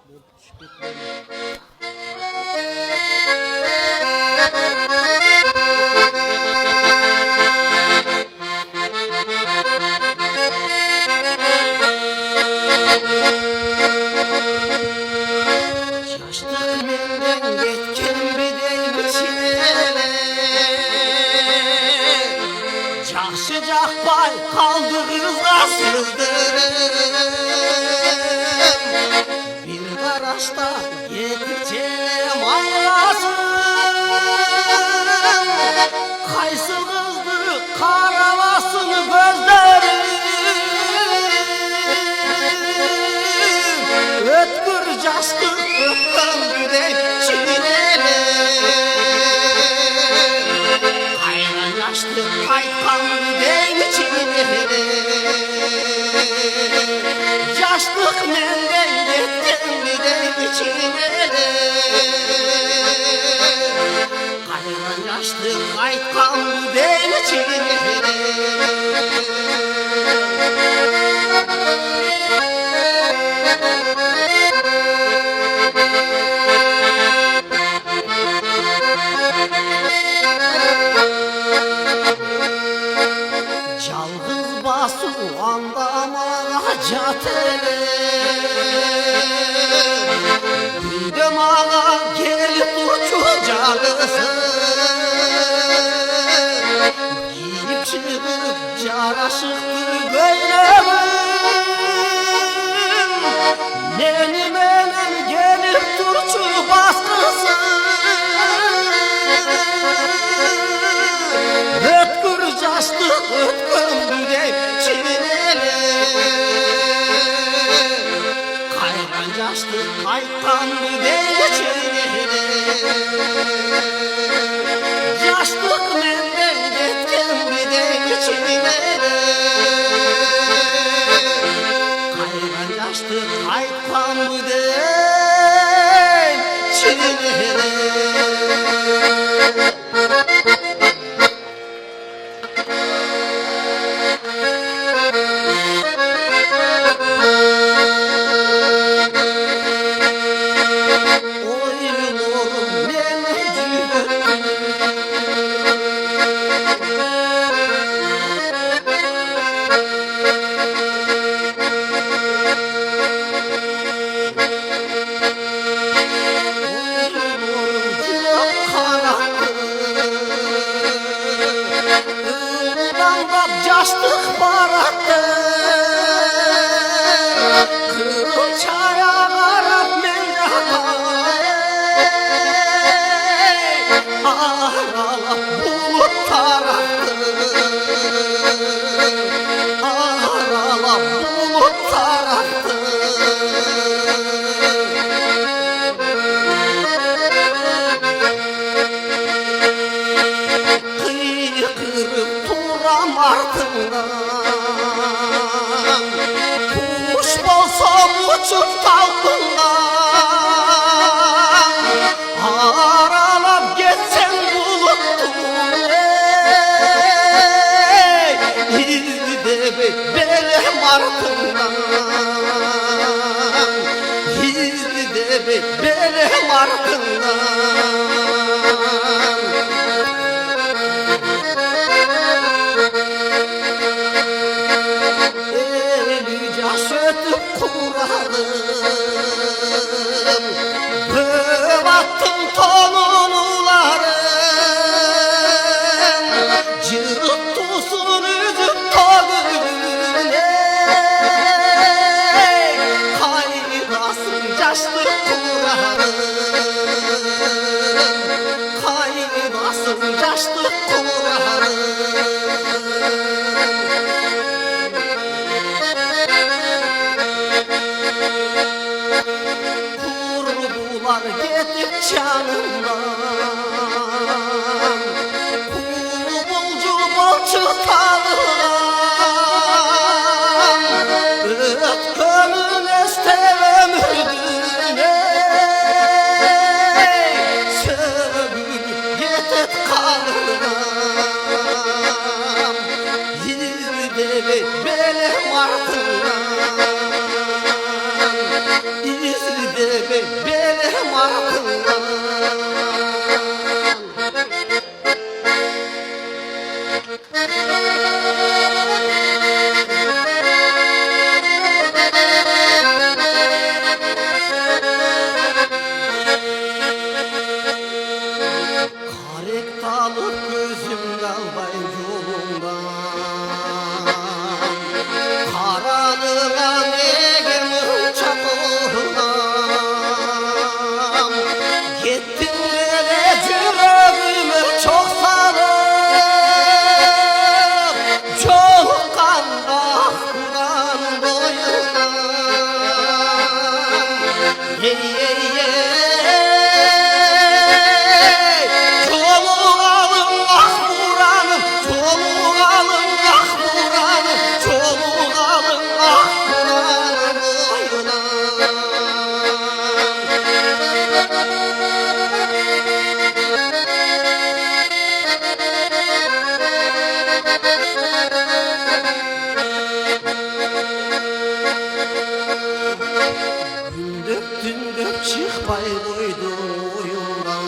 Şaştık menden geçken bir deyim çile, Cahşıcak pay kaldı kızla sızdırım. Bir karaşta getireceğim anlasın, kaysı kızdı karalasın gözlerim. Ötkür castık ömrüden çiğneler, hayran yaştık kaykanlıden çiğneler. Yaşlık menden gettemliden çiğneler, hayran yaştık kaykanlıdan çiğneler. Çalgız basu andamana catele, Güldüm ağa gelip uçu canısın, giyip çıkıp caraşıktır gönlümün. Nenim elim gelip turçu baskısın, ötkür castık ötkümbüde çineler, kayran castık kaykanbüde çineler. Yaşlık menden getkenbüde çineler, kayran castık kaykanbüde çineler. Yaştık barattı, kılçaya varıp mendakay, arala bulut tarattı, arala bulut tarattı. Kırıp turam ardından, kuş bolsam uçup kalkından, aralap geçsen buluttum ey, izli de belem ardından, izli de belem ardından. Sötüp kuralım, battım tonunuların, cırıp tusun üzüp togülün ey, kaynasın caşlı kuralım, kaynasın caşlı kuralım. Kurbular gidip canımdan, Kubulcu bolçu kalırlar, ötkümün estem ömrüdün ey, sövgülüp yetip kalırlar, izli belem ardından, izli Hey hey hey, çoluk alın ah buranın, çoluk alın ah buranın, çoluk alın ah buranın boyuna. Gündüp çıkmay koydum oyundan.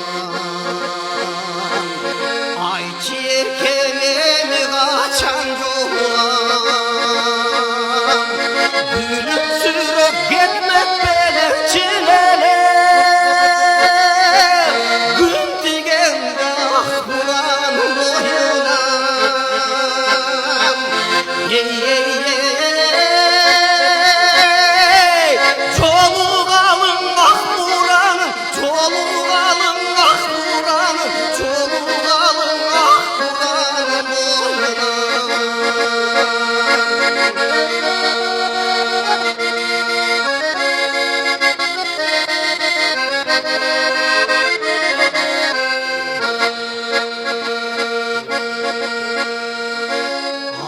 Ay çirkemimi kaçan yoldan. Gülüp sürüp gitmek benim çileler. Gün digende ah bulan boyuna. Hey hey hey, çoluk alın ah buranın, çoluk alın ah buranın, çoluk alın ah buranın boyuna.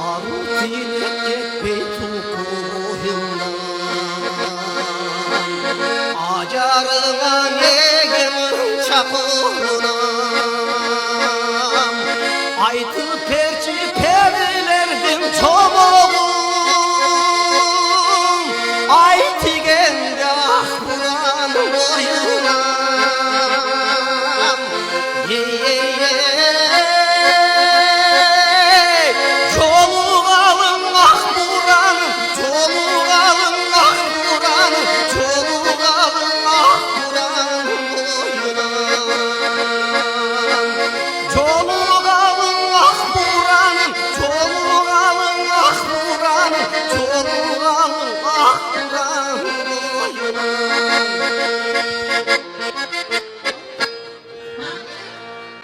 Arut ile gitmeyi tutuğumdan. Acarına negimin çapınam. Aytı perçi perilerdim çoğum. Ay tigende ah buran boyuna. Hey hey hey, çoluk alın ah buranın, çoluk alın ah buranın, çoluk alın ah buranın boyuna. Çoluk alın ah buranın, çoluk alın ah buranın, çoluk alın ah buranın boyuna.